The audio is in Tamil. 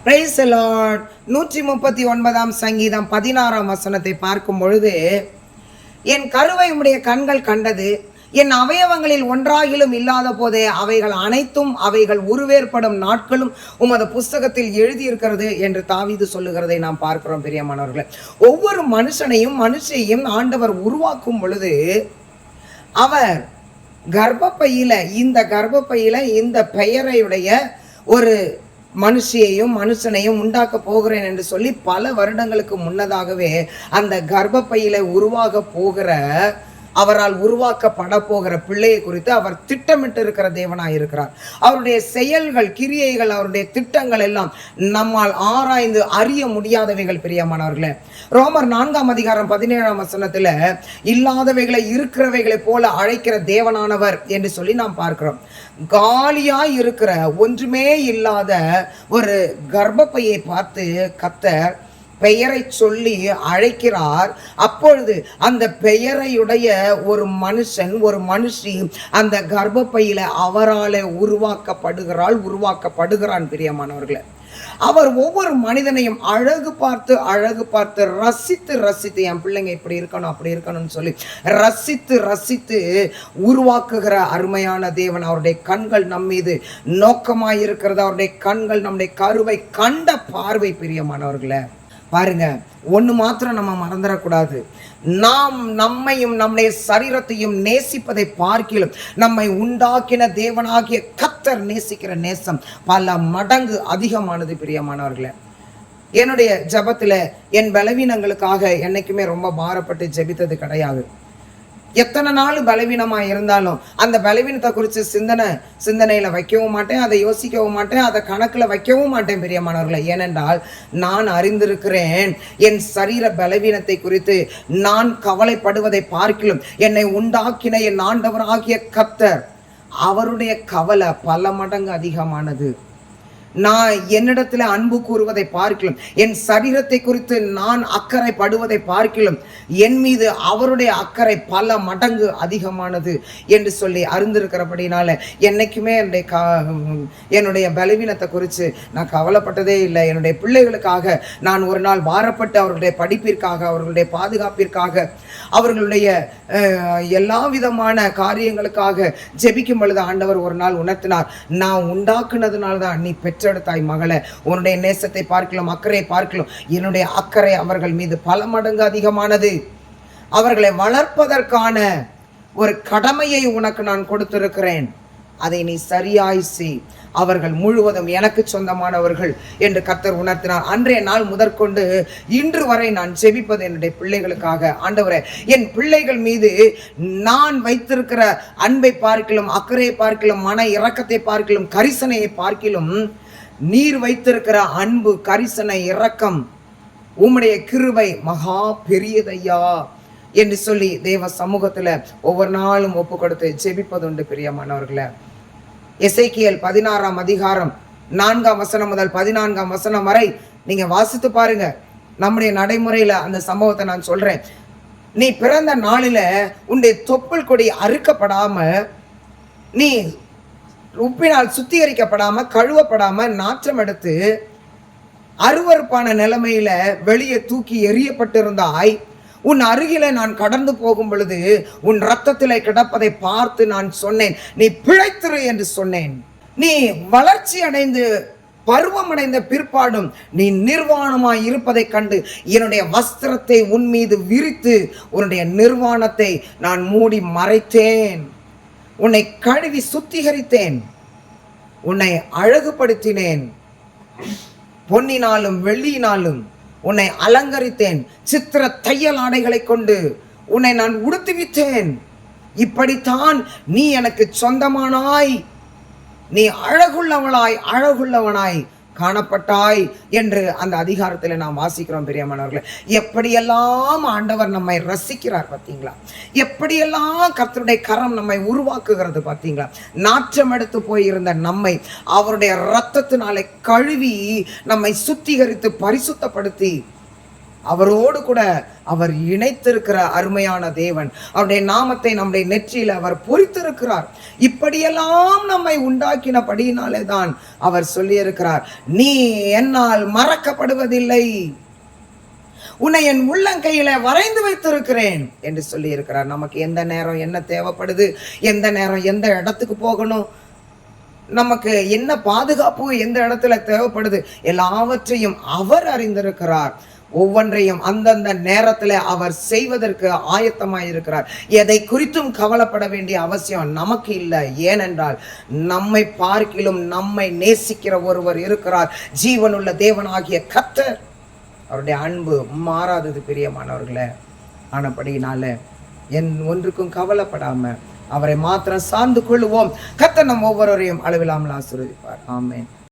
Praise the Lord. 139 சங்கீதம் 16 வசனத்தை பார்க்கும் பொழுது, என் கருவை உம்முடைய கண்கள் கண்டது, என் அவயவங்களில் ஒன்றாகிலும் இல்லாத போதே அவைகள் அனைத்தும் அவைகள் உருவேற்படும் நாட்களும் உமது புஸ்தகத்தில் எழுதியிருக்கிறது என்று தாவீது சொல்லுகிறதை நாம் பார்க்கிறோம். பிரியமானவர்களே, ஒவ்வொரு மனுஷனையும் ஆண்டவர் உருவாக்கும் பொழுது அவர் கர்ப்பப்பையில இந்த பெயரையுடைய ஒரு மனுஷனையும் உண்டாக்க போகிறேன் என்று சொல்லி பல வருடங்களுக்கு முன்னதாகவே அந்த கர்ப்பப்பையில உருவாக போகிற, அவரால் உருவாக்கப்பட போகிற பிள்ளையை குறித்து அவர் திட்டமிட்டு இருக்கிற தேவனாய் இருக்கிறார். அவருடைய செயல்கள், கிரியைகள், அவருடைய திட்டங்கள் எல்லாம் நம்மால் ஆராய்ந்து அறிய முடியாதவைகள். பிரியமானவர்களே, ரோமர் 4 வசனத்துல இல்லாதவைகளை இருக்கிறவைகளை போல அழைக்கிற தேவனானவர் என்று சொல்லி நாம் பார்க்கிறோம். காலியாய் இருக்கிற, ஒன்றுமே இல்லாத ஒரு கர்ப்பப்பையை பார்த்து கர்த்தர் பெயரை சொல்லி அழைக்கிறார். அப்பொழுது அந்த பெயரையுடைய ஒரு மனுஷன், ஒரு மனுஷி அந்த கர்ப்பப்பையில அவராலே உருவாக்கப்படுகிறான். பிரியமானவர்களே, அவர் ஒவ்வொரு மனிதனையும் அழகு பார்த்து ரசித்து என் பிள்ளைங்க இப்படி இருக்கணும் அப்படி இருக்கணும்னு சொல்லி ரசித்து உருவாக்குகிற அருமையான தேவன். அவருடைய கண்கள் நம் மீது நோக்கமாயிருக்கிறது. அவருடைய கண்கள் நம்முடைய கருவை கண்ட பார்வை. பிரியமானவர்களே, பாருங்க, ஒன்று மாத்திரம் நம்ம மறந்துடக்கூடாது. நாம் நம்மையும் நம்முடைய சரீரத்தையும் நேசிப்பதை பார்க்கிலும் நம்மை உண்டாக்கின தேவனாகிய கர்த்தர் நேசிக்கிற நேசம் பல மடங்கு அதிகமானது. பிரியமானவர்களே, என்னுடைய ஜபத்தில் என் பலவீனங்களுக்காக என்னைக்குமே ரொம்ப பாரப்பட்டு ஜெபித்தது கிடையாது. எத்தனை நாள் பலவீனமாக இருந்தாலும் அந்த பலவீனத்தை குறித்து சிந்தனையில் வைக்கவும் மாட்டேன், அதை யோசிக்கவும் மாட்டேன், அதை கணக்கில் வைக்கவும் மாட்டேன். பிரியமானவர்களை, ஏனென்றால் நான் அறிந்திருக்கிறேன், என் சரீர பலவீனத்தை குறித்து நான் கவலைப்படுவதை பார்க்கிலும் என்னை உண்டாக்கின என் ஆண்டவராகிய கர்த்தர், அவருடைய கவலை பல மடங்கு அதிகமானது. நான் என்னிடத்துல அன்பு கூறுவதை பார்க்கிலும், என் சரீரத்தை குறித்து நான் அக்கறை படுவதை பார்க்கிலும் என் மீது அவருடைய அக்கறை பல மடங்கு அதிகமானது என்று சொல்லி அறிந்திருக்கிறபடினால என்னைக்குமே என்னுடைய பலவீனத்தை குறித்து நான் கவலைப்பட்டதே இல்லை. என்னுடைய பிள்ளைகளுக்காக நான் ஒரு நாள் பாரப்பட்டு அவர்களுடைய படிப்பிற்காக, அவர்களுடைய பாதுகாப்பிற்காக, அவர்களுடைய எல்லா விதமான காரியங்களுக்காக ஜெபிக்கும் பொழுது ஆண்டவர் ஒரு நாள் உணர்த்தினார், நான் உண்டாக்குனதுனால்தான் நீ பெற்றெடுத்தாய் மகளே, உன்னுடைய நேசத்தை பார்க்கலாம், அக்கறையை பார்க்கலாம். என்னுடைய அக்கறை அவர்கள் மீது பல மடங்கு அதிகமானது. அவர்களை வளர்ப்பதற்கான ஒரு கடமையை உனக்கு நான் கொடுத்திருக்கிறேன், அதை நீ சரியாய் செய். அவர்கள் முழுவதும் எனக்கு சொந்தமானவர்கள் என்று கர்த்தர் உணர்த்தினார். அன்றைய நாள் முதற்கொண்டு இன்று வரை நான் ஜெபிப்பது என்னுடைய பிள்ளைகளுக்காக. ஆண்டவரே, என் பிள்ளைகள் மீது நான் வைத்திருக்கிற அன்பை பார்க்கிலும், அக்கறையை பார்க்கிலும், மன இரக்கத்தை பார்க்கிலும், கரிசனையை பார்க்கிலும் நீர் வைத்திருக்கிற அன்பு, கரிசனை, இரக்கம், உம்முடைய கிருபை மகா பெரியதையா என்று சொல்லி தேவ சமூகத்துல ஒவ்வொரு நாளும் ஒப்பு கொடுத்து ஜெபிப்பதுண்டு. பிரியமானவர்களே, எசேக்கியேல் 16 4 முதல் 14 வரை நீங்க வாசித்து பாருங்க. நம்முடைய நடைமுறையில அந்த சம்பவத்தை நான் சொல்றேன். நீ பிறந்த நாளில உன்னுடைய தொப்புள் கொடி அறுக்கப்படாம, நீ உப்பினால் சுத்திகரிக்கப்படாம, கழுவப்படாம, நாற்றம் எடுத்து அருவருப்பான நிலைமையில வெளியே தூக்கி எறியப்பட்டிருந்தாய். உன் அருகில நான் கடந்து போகும் பொழுது உன் இரத்தத்திலே கிடப்பதை பார்த்து நான் சொன்னேன், நீ பிழைத்திரு என்று சொன்னேன். நீ வளர்ச்சி அடைந்து பருவமடைந்த பிற்பாடும் நீ நிர்வாணமாய் இருப்பதை கண்டு என்னுடைய வஸ்திரத்தை உன் மீது விரித்து உன்னுடைய நிர்வாணத்தை நான் மூடி மறைத்தேன். உன்னை கழுவி சுத்திகரித்தேன், உன்னை அழகுபடுத்தினேன், பொன்னினாலும் வெள்ளியினாலும் உன்னை அலங்கரித்தேன், சித்திர தையல் ஆடைகளை கொண்டு உன்னை நான் உடுத்துவித்தேன். இப்படித்தான் நீ எனக்கு சொந்தமானாய், நீ அழகுள்ளவனாய் காணப்பட்டாய் என்று அந்த அதிகாரத்தில் நாம் வாசிக்கிறோம். பிரியமானவர்களே, எப்படியெல்லாம் ஆண்டவர் நம்மை ரசிக்கிறார் பார்த்தீங்களா? எப்படியெல்லாம் கர்த்தருடைய கரம் நம்மை உருவாக்குகிறது பார்த்தீங்களா? நாற்றம் எடுத்து போயிருந்த நம்மை அவருடைய இரத்தத்தினாலே கழுவி நம்மை சுத்திகரித்து பரிசுத்தப்படுத்தி அவரோடு கூட அவர் இணைத்திருக்கிற அருமையான தேவன். அவருடைய நாமத்தை நம்முடைய நெற்றியில் அவர் பொறித்திருக்கிறார். இப்படியெல்லாம் நம்மை உண்டாக்கினபடியினாலே தான் அவர் சொல்லியிருக்கிறார், நீ என்னால் மறக்கப்படுவதில்லை, உன்னை என் உள்ளங்கையில வரைந்து வைத்திருக்கிறேன் என்று சொல்லி இருக்கிறார். நமக்கு எந்த நேரம் என்ன தேவைப்படுது, எந்த நேரம் எந்த இடத்துக்கு போகணும், நமக்கு என்ன பாதுகாப்பு எந்த இடத்துல தேவைப்படுது, எல்லாவற்றையும் அவர் அறிந்திருக்கிறார். ஒவ்வொன்றையும் அந்தந்த நேரத்துல அவர் செய்வதற்கு ஆயத்தமாயிருக்கிறார். எதை குறித்தும் கவலைப்பட வேண்டிய அவசியம் நமக்கு இல்லை. ஏனென்றால் நம்மை பார்க்கிலும் நம்மை நேசிக்கிற ஒருவர் இருக்கிறார், ஜீவனுள்ள தேவனாகிய கர்த்தர். அவருடைய அன்பு மாறாதது பிரியமானவர்களே. ஆனபடினால ஒன்றுக்கும் கவலைப்படாம அவரை மாத்திரம் சார்ந்து கொள்ளுவோம். கர்த்தர் நம் ஒவ்வொருவரையும் அளவில்லாமல் ஆசீர்வதிப்பார். ஆமென்.